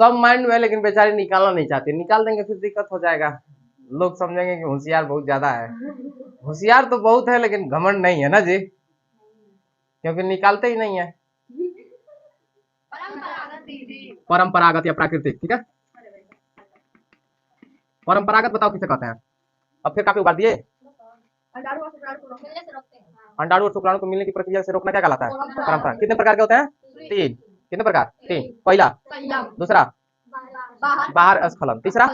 सब माइंड में है लेकिन बेचारी निकालना नहीं चाहती, निकाल देंगे फिर दिक्कत हो जाएगा, लोग समझेंगे कि होशियार बहुत ज्यादा है। होशियार तो बहुत है लेकिन घमंड नहीं है ना जी, क्योंकि निकालते ही नहीं है। परंपरागत या प्राकृतिक, ठीक है। परंपरागत बताओ किसे कहते हैं। अब फिर काफी उबार दिए। अंडाणु और शुक्राणु को मिलने की प्रक्रिया से रोकना क्या कहलाता है, परंपरा। कितने प्रकार के होते हैं, तीन। कितने प्रकार, तीन। पहला, दूसरा बाहर स्खलन, तीसरा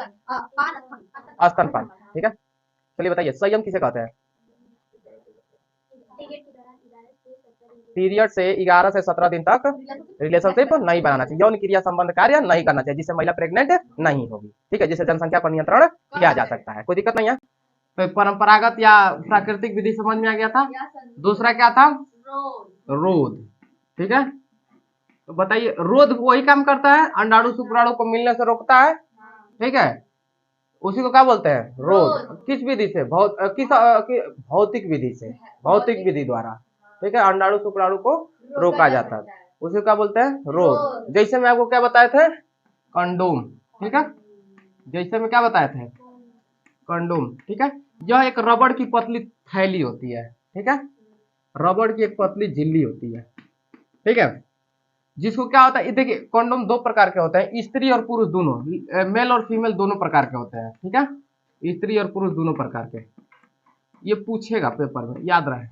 स्तनपान, ठीक है। चलिए बताइए संयम किसे कहते हैं। पीरियड से 11 से 17 दिन तक रिलेशनशिप नहीं बनाना चाहिए, यौन क्रिया संबंध कार्य नहीं करना चाहिए, जिससे महिला प्रेग्नेंट नहीं होगी, ठीक है, जिससे जनसंख्या पर नियंत्रण किया जा सकता है, कोई दिक्कत नहीं है। तो परंपरागत या प्राकृतिक विधि समझ में आ गया था। दूसरा क्या था, रोध, ठीक है। तो बताइए रोध वही काम करता है, अंडाणु शुक्राणु को मिलने से रोकता है, ठीक है, उसी को क्या बोलते हैं, रोध। किस विधि से, भौतिक विधि से, भौतिक विधि द्वारा, ठीक है, अंडाणु शुक्राणु को रोका जाता है, उसे क्या बोलते हैं, रोध। जैसे मैं आपको क्या बताए थे, कंडोम, ठीक है, जैसे में क्या बताए थे, कंडोम, ठीक है। यह एक रबड़ की पतली थैली होती है, ठीक है, रबड़ की एक पतली झिल्ली होती है, ठीक है, जिसको क्या होता है, देखिए कंडोम दो प्रकार के होते हैं, स्त्री और पुरुष दोनों, मेल और फीमेल दोनों प्रकार के होते हैं, ठीक है, स्त्री और पुरुष दोनों प्रकार के। ये पूछेगा पेपर में, याद रहे,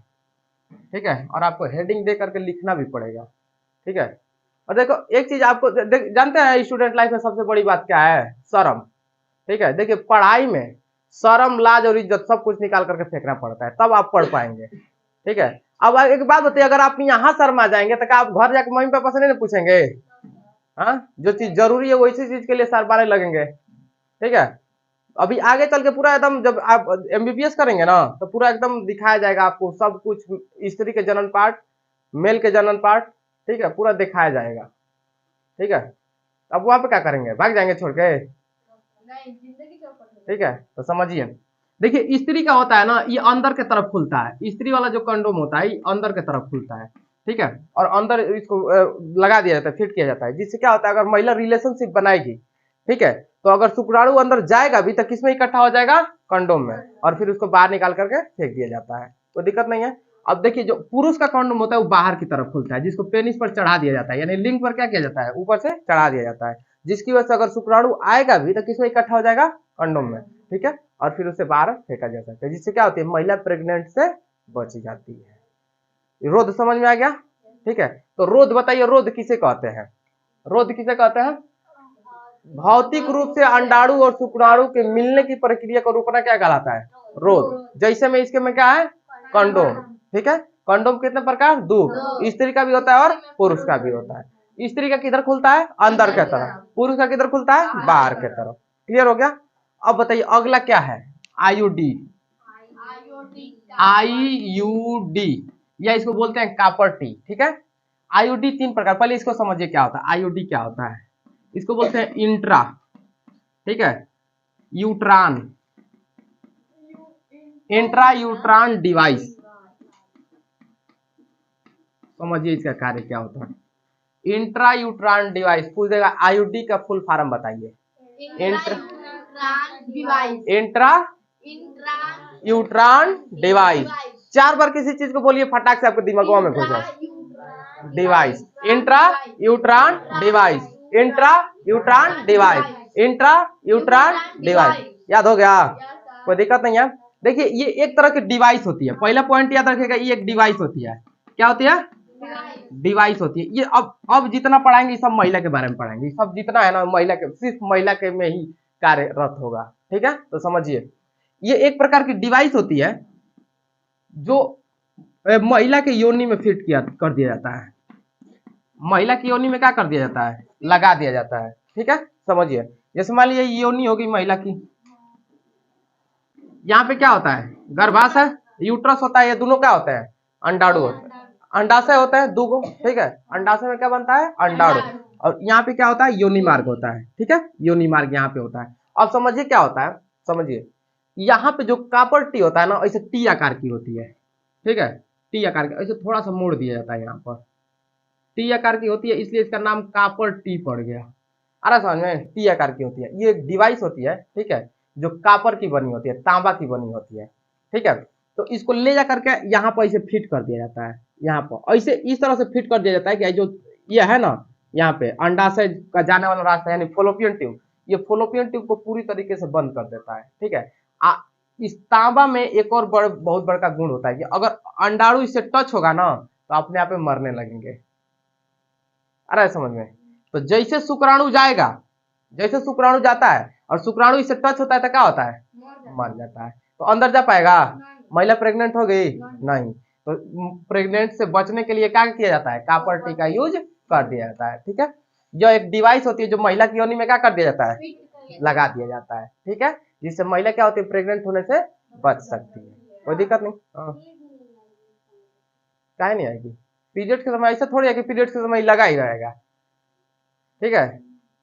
ठीक है, और आपको हेडिंग दे करके लिखना भी पड़ेगा, ठीक है। और देखो एक चीज आपको जानते हैं स्टूडेंट लाइफ में सबसे बड़ी बात क्या है, शर्म, ठीक है। देखिए पढ़ाई में शर्म लाज और इज्जत सब कुछ निकाल करके फेंकना पड़ता है, तब आप पढ़ पाएंगे, ठीक है। अब एक बात बताइए, अगर आप यहाँ शर्मा जाएंगे तो क्या आप घर जाके मम्मी पापा से नहीं पूछेंगे, हाँ, जो चीज जरूरी है वैसी चीज के लिए शर्माने लगेंगे, ठीक है। अभी आगे चल के पूरा एकदम जब आप एमबीबीएस करेंगे ना तो पूरा एकदम दिखाया जाएगा आपको सब कुछ, स्त्री के जनन पार्ट, मेल के जनन पार्ट, ठीक है, पूरा दिखाया जाएगा, ठीक है। अब वहां पे क्या करेंगे, भाग जाएंगे छोड़ के, ठीक है। तो समझिए, देखिए स्त्री का होता है ना, ये अंदर के तरफ खुलता है, स्त्री वाला जो कंडोम होता है ये अंदर के तरफ खुलता है, ठीक है, और अंदर इसको लगा दिया जाता है, फिट किया जाता है, जिससे क्या होता है, अगर महिला रिलेशनशिप बनाएगी, ठीक है, तो अगर शुक्राणु अंदर जाएगा भी तो किसमें इकट्ठा हो जाएगा, कंडोम में, और फिर उसको बाहर निकाल करके फेंक दिया जाता है, कोई दिक्कत नहीं है। अब देखिए जो पुरुष का कंडोम होता है वो बाहर की तरफ खुलता है, जिसको पेनिस पर चढ़ा दिया जाता है, यानी लिंग पर क्या किया जाता है, ऊपर से चढ़ा दिया जाता है, जिसकी वजह से अगर शुक्राणु आएगा भी तो किसमें इकट्ठा हो जाएगा, कंडोम में, ठीक है, और फिर उसे बाहर फेंका जा सकता है, जिससे क्या होती है, महिला प्रेग्नेंट से बच जाती है। रोध समझ में आ गया, ठीक है। तो रोध बताइए, रोध किसे कहते हैं, रोध किसे कहते हैं, भौतिक रूप से अंडाणु और शुक्राणु के मिलने की प्रक्रिया को रोकना क्या कहलाता है, रोध। जैसे में इसके में क्या है, कंडोम, ठीक है, कंडोम कितने प्रकार, दो, स्त्री का भी होता है और पुरुष का भी होता है। स्त्री का किधर खुलता है, अंदर के तरफ, पुरुष का किधर खुलता है, बाहर के तरफ, क्लियर हो गया। अब बताइए अगला क्या है, आईयूडी, आईयूडी या इसको बोलते हैं कापर टी, ठीक है। आईयूडी तीन प्रकार, पहले इसको समझिए क्या होता है, आईयूडी क्या होता है, इसको बोलते हैं इंट्रा, ठीक है, यूट्रान, इंट्रा यूट्रान डिवाइस, समझिए इसका कार्य क्या होता है, इंट्रा यूट्रान डिवाइस, पूछेगा आईयूडी का फुल फॉर्म बताइए, इंट्रा यूट्रान डिवाइस, चार बार किसी चीज को बोलिए फटाक से आपके दिमागों में घुस जाए, device, intra uterine device, intra uterine device, intra uterine device, याद हो गया, कोई दिक्कत नहीं है। देखिए ये एक तरह की डिवाइस होती है, पहला पॉइंट याद रखिएगा, ये एक डिवाइस होती है, क्या होती है, डिवाइस होती है। ये अब जितना पढ़ाएंगे सब महिला के बारे में पढ़ाएंगे, सब जितना है ना महिला के, सिर्फ महिला के में ही कार्यरत होगा, ठीक है। तो समझिए ये एक प्रकार की डिवाइस होती है जो महिला के योनि में फिट किया कर दिया जाता है, महिला की योनि में क्या कर दिया जाता है, लगा दिया जाता है, ठीक है। समझिए जैसे मान लीजिए योनि होगी महिला की, यहाँ पे क्या होता है, गर्भाशय, यूट्रस होता है, ये दोनों क्या होते हैं, अंडाणु होते हैं, अंडाशय होता है दो, ठीक है, अंडाशय में क्या बनता है, अंडाणु, और यहाँ पे क्या होता है, योनि मार्ग होता है, ठीक है, योनि मार्ग यहाँ पे होता है। अब समझिए क्या होता है, समझिए यहाँ पे जो कापर टी होता है ना, ऐसे टी आकार की होती है, ठीक है, टी आकार की, ऐसे थोड़ा मोड़ दिया जाता है, यहाँ पर टी आकार की होती है, इसलिए इसका नाम कापर टी पड़ गया, आ रहा समझ में? टी आकार की होती है, ये एक डिवाइस होती है, ठीक है, जो कापर की बनी होती है, तांबा की बनी होती है, ठीक है। तो इसको ले जा करके यहाँ पर इसे फिट कर दिया जाता है, यहाँ पर ऐसे इस तरह से फिट कर दिया जाता है कि जो ये है ना, यहाँ पे अंडाशय का जाने वाला रास्ता यानी फोलोपियन ट्यूब, ये फोलोपियन ट्यूब को पूरी तरीके से बंद कर देता है, ठीक है। इस तांबा में एक और बहुत बड़ा गुण होता है कि अगर अंडाणु इससे टच होगा ना तो अपने आप में मरने लगेंगे। अरे समझ में? तो जैसे शुक्राणु जाएगा, जैसे शुक्राणु जाता है और शुक्राणु इससे टच होता है तो क्या होता है? मर जाता है। तो अंदर जा पाएगा? महिला प्रेग्नेंट हो गई? नहीं। तो प्रेग्नेंट से बचने के लिए क्या किया जाता है? कॉपर टी का यूज कर दिया जाता है, ठीक है। जो एक डिवाइस होती है जो महिला की योनि में क्या कर दिया जाता है? लगा दिया जाता है, ठीक है, जिससे महिला क्या होती है? प्रेग्नेंट होने से बच सकती है, कोई दिक्कत नहीं। काहे नहीं आएगी? पीरियड के समय ऐसा थोड़ी है कि पीरियड के समय लगा ही रहेगा, ठीक है।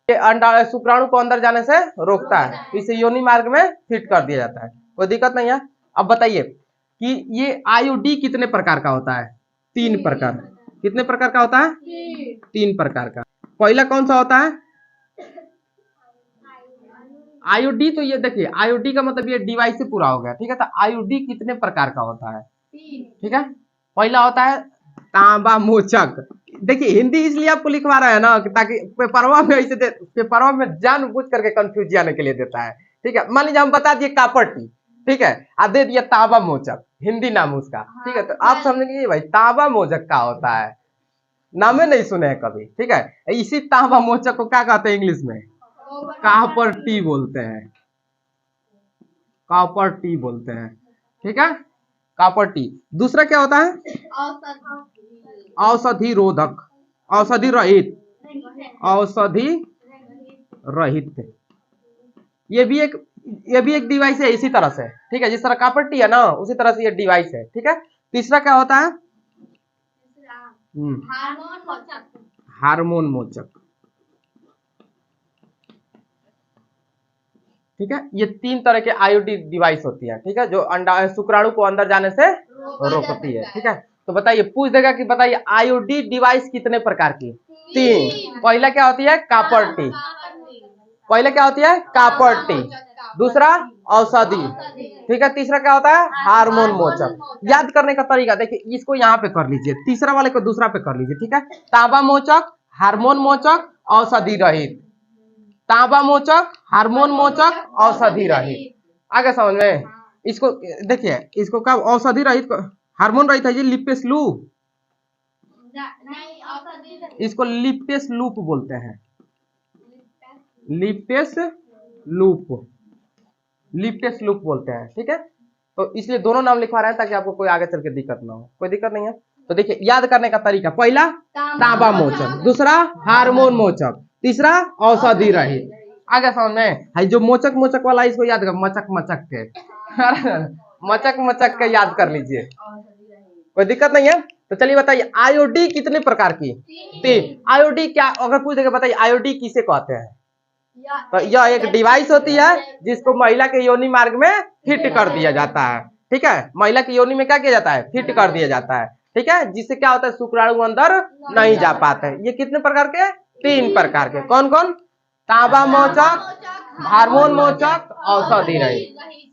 ये अंडा शुक्राणु को अंदर जाने से रोकता है, इसे योनि मार्ग में फिट कर दिया जाता है, कोई दिक्कत नहीं है। अब बताइए कि ये आईयूडी कितने प्रकार का होता है? 3 प्रकार। कितने प्रकार का होता है? 3 प्रकार का। पहला कौन सा होता है? आईयूडी। तो ये देखिए आईयूडी का मतलब ये डिवाइस से पूरा हो गया, ठीक है। तो आईयूडी कितने प्रकार का होता है? ठीक है। पहला होता है तांबा मोचक। देखिए हिंदी इसलिए आपको लिखवा रहा है ना कि ताकि पेपरवा में ऐसे पेपरवा में जानबूझ करके कंफ्यूज जाने के लिए देता है, ठीक है। मान लीजिए हम बता दिए कॉपर टी, ठीक है, आप दे दिया तांबा मोचक, हिंदी नाम उसका, ठीक है। तो आप समझेंगे भाई तांबा मोचक क्या होता है, नामे नहीं सुने हैं कभी, ठीक है। इसी तांबा मोचक को क्या कहते हैं इंग्लिश में? कॉपर टी बोलते हैं, कॉपर टी बोलते हैं, ठीक है, कॉपर टी। दूसरा क्या होता है? औषधि रोधक, औषधि रहित, औषधि रहित। ये भी एक डिवाइस है इसी तरह से, ठीक है, जिस तरह कॉपर टी है ना उसी तरह से ये डिवाइस है, ठीक है। तीसरा क्या होता है? हार्मोन मोचक, ठीक है। ये 3 तरह के आईओडी डिवाइस होती है, ठीक है, जो अंडा शुक्राणु को अंदर जाने से रोकती है, ठीक है। तो बताइए, पूछ देगा कि बताइए आईओडी डिवाइस कितने प्रकार की? 3। पहला क्या होती है? Copper T. पहले क्या होती है? Copper T. दूसरा औषधि, ठीक है। तीसरा क्या होता है? हार्मोन मोचक। याद करने का तरीका देखिए, इसको यहाँ पे कर लीजिए, तीसरा वाले को दूसरा पे कर लीजिए, ठीक है। तांबा मोचक, हार्मोन मोचक, औषधि रहित। तांबा मोचक, हार्मोन मोचक, औषधि रहित। आगे समझ में? इसको देखिए, इसको कब औषधि रहित, हार्मोन रहित है जी लिपेस लूप, इसको लिपेस लूप बोलते हैं, लिपेस लूप, लिपेस लूप बोलते हैं, ठीक है। तो इसलिए दोनों नाम लिखवा रहे हैं ताकि आपको कोई आगे चल के दिक्कत ना हो, कोई दिक्कत नहीं है। तो देखिए याद करने का तरीका, पहला तांबा मोचक, दूसरा हार्मोन मोचक, तीसरा औषधि रहित। आगे समझ में? है जो मोचक मोचक वाला इसको याद कर, मचक मचक के मचक मचक के याद कर लीजिए, कोई दिक्कत नहीं है। तो चलिए बताइए आईओडी कितने प्रकार की? 3। आईओडी क्या, अगर पूछ देगा बताइए आईओडी किसे कहते हैं? तो यह एक डिवाइस होती है जिसको महिला के योनि मार्ग में फिट कर दिया जाता है, ठीक है। महिला की योनि में क्या किया जाता है? फिट कर दिया जाता है, ठीक है, जिससे क्या होता है? शुक्राणु अंदर नहीं जा पाते। ये कितने प्रकार के? 3 प्रकार के। कौन कौन? तांबा मोचक, हार्मोन मोचक, औषधि रहित।